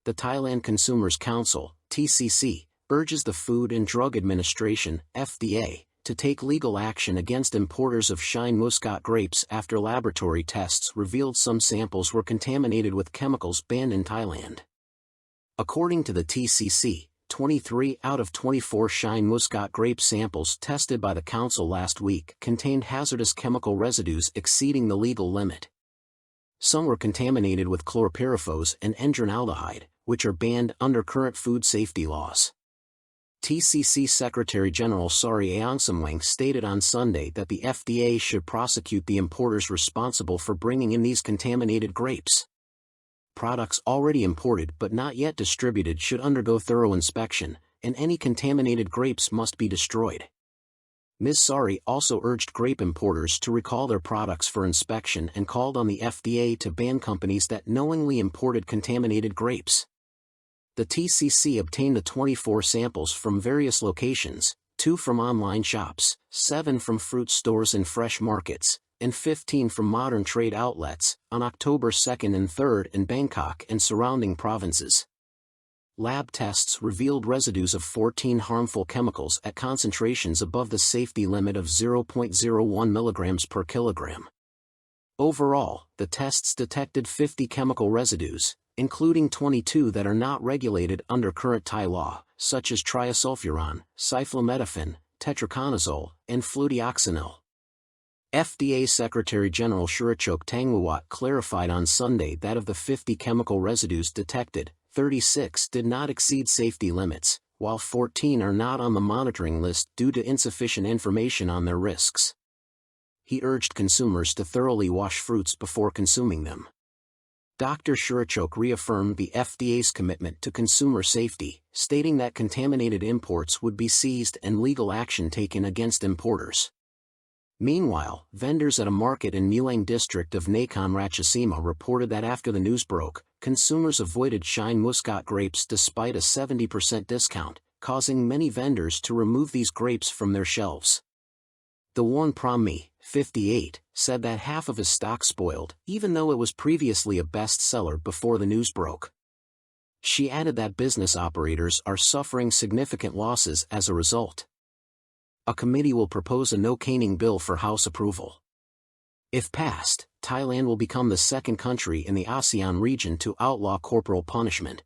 The Thailand Consumers Council, TCC, urges the Food and Drug Administration, FDA, to take legal action against importers of Shine Muscat grapes after laboratory tests revealed some samples were contaminated with chemicals banned in Thailand. According to the TCC, 23 out of 24 Shine Muscat grape samples tested by the Council last week contained hazardous chemical residues exceeding the legal limit. Some were contaminated with chlorpyrifos and endronaldehyde, which are banned under current food safety laws. TCC Secretary General Sari Aongsamwang stated on Sunday that the FDA should prosecute the importers responsible for bringing in these contaminated grapes. Products already imported but not yet distributed should undergo thorough inspection, and any contaminated grapes must be destroyed. Ms. Sari also urged grape importers to recall their products for inspection and called on the FDA to ban companies that knowingly imported contaminated grapes. The TCC obtained the 24 samples from various locations, 2 from online shops, 7 from fruit stores and fresh markets, and 15 from modern trade outlets, on October 2nd and 3rd in Bangkok and surrounding provinces. Lab tests revealed residues of 14 harmful chemicals at concentrations above the safety limit of 0.01 mg per kilogram. Overall, the tests detected 50 chemical residues, including 22 that are not regulated under current Thai law, such as triasulfuron, cyflometaphen, tetraconazole, and fludioxonil. FDA Secretary General Surachok Tangwawat clarified on Sunday that of the 50 chemical residues detected, 36 did not exceed safety limits, while 14 are not on the monitoring list due to insufficient information on their risks. He urged consumers to thoroughly wash fruits before consuming them. Dr. Surachok reaffirmed the FDA's commitment to consumer safety, stating that contaminated imports would be seized and legal action taken against importers. Meanwhile, vendors at a market in Mulang district of Nakhon Ratchasima reported that after the news broke, consumers avoided Shine Muscat grapes despite a 70% discount, causing many vendors to remove these grapes from their shelves. The Won Prammi, 58, said that half of his stock spoiled, even though it was previously a bestseller before the news broke. She added that business operators are suffering significant losses as a result. A committee will propose a no-caning bill for House approval. If passed, Thailand will become the second country in the ASEAN region to outlaw corporal punishment.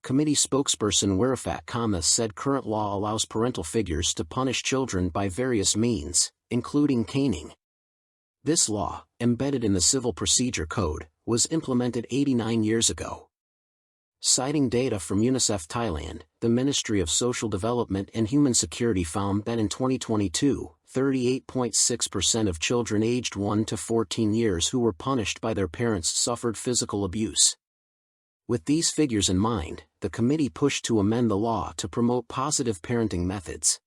Committee spokesperson Wirafat Kama said current law allows parental figures to punish children by various means, including caning. This law, embedded in the Civil Procedure Code, was implemented 89 years ago. Citing data from UNICEF Thailand, the Ministry of Social Development and Human Security found that in 2022, 38.6% of children aged 1 to 14 years who were punished by their parents suffered physical abuse. With these figures in mind, the committee pushed to amend the law to promote positive parenting methods.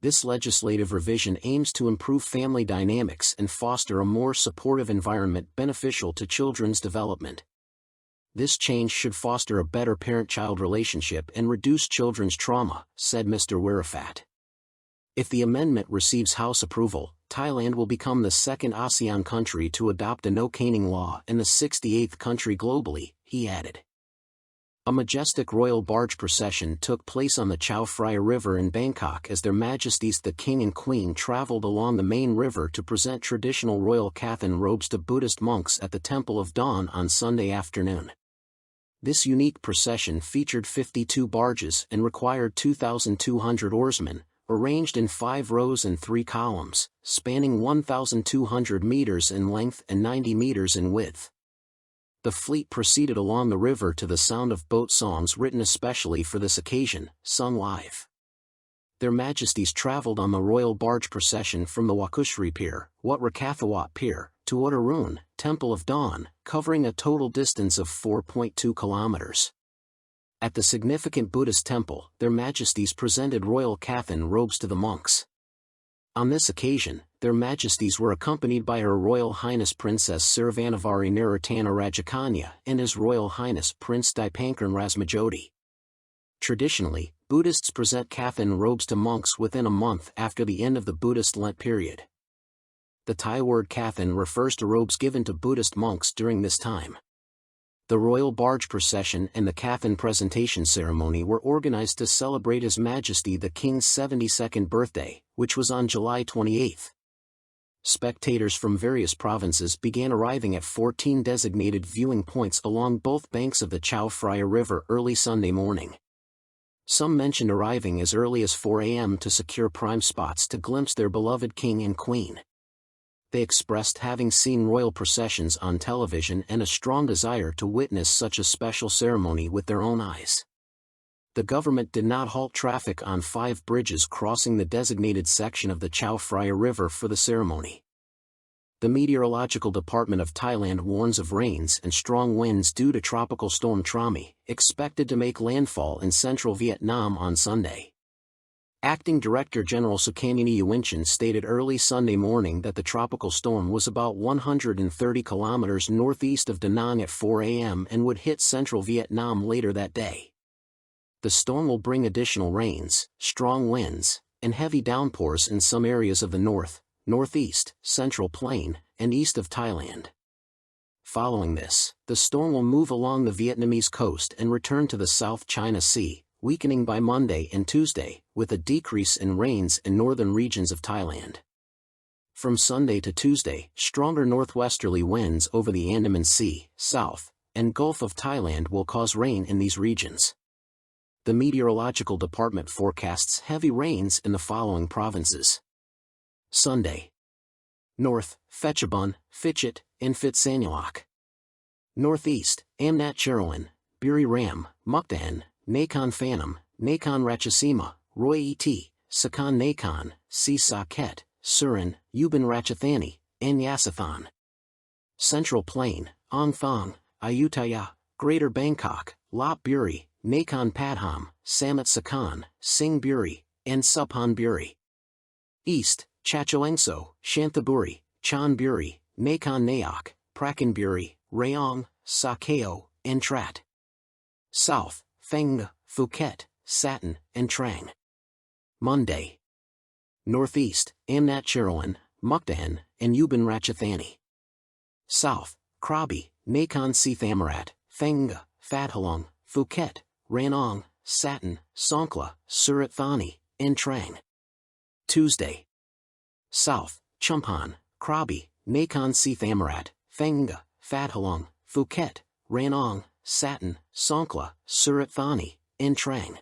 This legislative revision aims to improve family dynamics and foster a more supportive environment beneficial to children's development. This change should foster a better parent-child relationship and reduce children's trauma, said Mr. Wirafat. If the amendment receives House approval, Thailand will become the second ASEAN country to adopt a no-caning law and the 68th country globally, he added. A majestic royal barge procession took place on the Chao Phraya River in Bangkok as Their Majesties the King and Queen traveled along the main river to present traditional royal Kathin robes to Buddhist monks at the Temple of Dawn on Sunday afternoon. This unique procession featured 52 barges and required 2,200 oarsmen, arranged in 5 rows and 3 columns, spanning 1,200 meters in length and 90 meters in width. The fleet proceeded along the river to the sound of boat songs written especially for this occasion, sung live. Their Majesties traveled on the royal barge procession from the Wakushri Pier, Wat Rakathawat Pier, to Otarun, Temple of Dawn, covering a total distance of 4.2 kilometers. At the significant Buddhist temple, Their Majesties presented royal Kathin robes to the monks. On this occasion, Their Majesties were accompanied by Her Royal Highness Princess Sirvanavari Nirutana Rajakanya and His Royal Highness Prince Dipankran Rasmajodi. Traditionally, Buddhists present Kathin robes to monks within a month after the end of the Buddhist Lent period. The Thai word Kathin refers to robes given to Buddhist monks during this time. The royal barge procession and the Kathin presentation ceremony were organized to celebrate His Majesty the King's 72nd birthday, which was on July 28. Spectators from various provinces began arriving at 14 designated viewing points along both banks of the Chao Phraya River early Sunday morning. Some mentioned arriving as early as 4 a.m. to secure prime spots to glimpse their beloved king and queen. They expressed having seen royal processions on television and a strong desire to witness such a special ceremony with their own eyes. The government did not halt traffic on 5 bridges crossing the designated section of the Chao Phraya River for the ceremony. The Meteorological Department of Thailand warns of rains and strong winds due to Tropical Storm Trami, expected to make landfall in central Vietnam on Sunday. Acting Director General Sukamani Yuinchan stated early Sunday morning that the tropical storm was about 130 kilometers northeast of Da Nang at 4 a.m. and would hit central Vietnam later that day. The storm will bring additional rains, strong winds, and heavy downpours in some areas of the north, northeast, central plain, and east of Thailand. Following this, the storm will move along the Vietnamese coast and return to the South China Sea, weakening by Monday and Tuesday, with a decrease in rains in northern regions of Thailand. From Sunday to Tuesday, stronger northwesterly winds over the Andaman Sea, South, and Gulf of Thailand will cause rain in these regions. The Meteorological Department forecasts heavy rains in the following provinces. Sunday. North, Phetchabun, Phuket, and Phitsanulok. Northeast, Amnat Cherwin, Buri Ram, Mukdahan, Nakhon Phanom, Nakhon Ratchasima, Roy Et, Sakon Nakhon, Si Saket, Surin, Ubin Ratchathani, and Yasathon. Central Plain, Ong Thong, Ayutthaya, Greater Bangkok, Lop Buri, Nakhon Padham, Samet Sakon, Sing Buri, and Suphan Buri. East, Chachoengseo, Shanthaburi, Chan Buri, Nakhon Nayok, Prakan Buri, Rayong, Sakeo, and Trat. South, Pheng, Phuket, Satin, and Trang. Monday. Northeast, Amnat Cherwin, Mukdahan, and Ubin Ratchathani. South, Krabi, Nakhon Si Thammarat, Pheng, Phathalong, Phuket, Ranong, Satin, Songkhla, Surat Thani, and Trang. Tuesday. South, Chumphon, Krabi, Nakhon Si Thammarat, Pheng, Phathalong, Phuket, Ranong, Satin, Songkhla, Surat Thani, and Trang.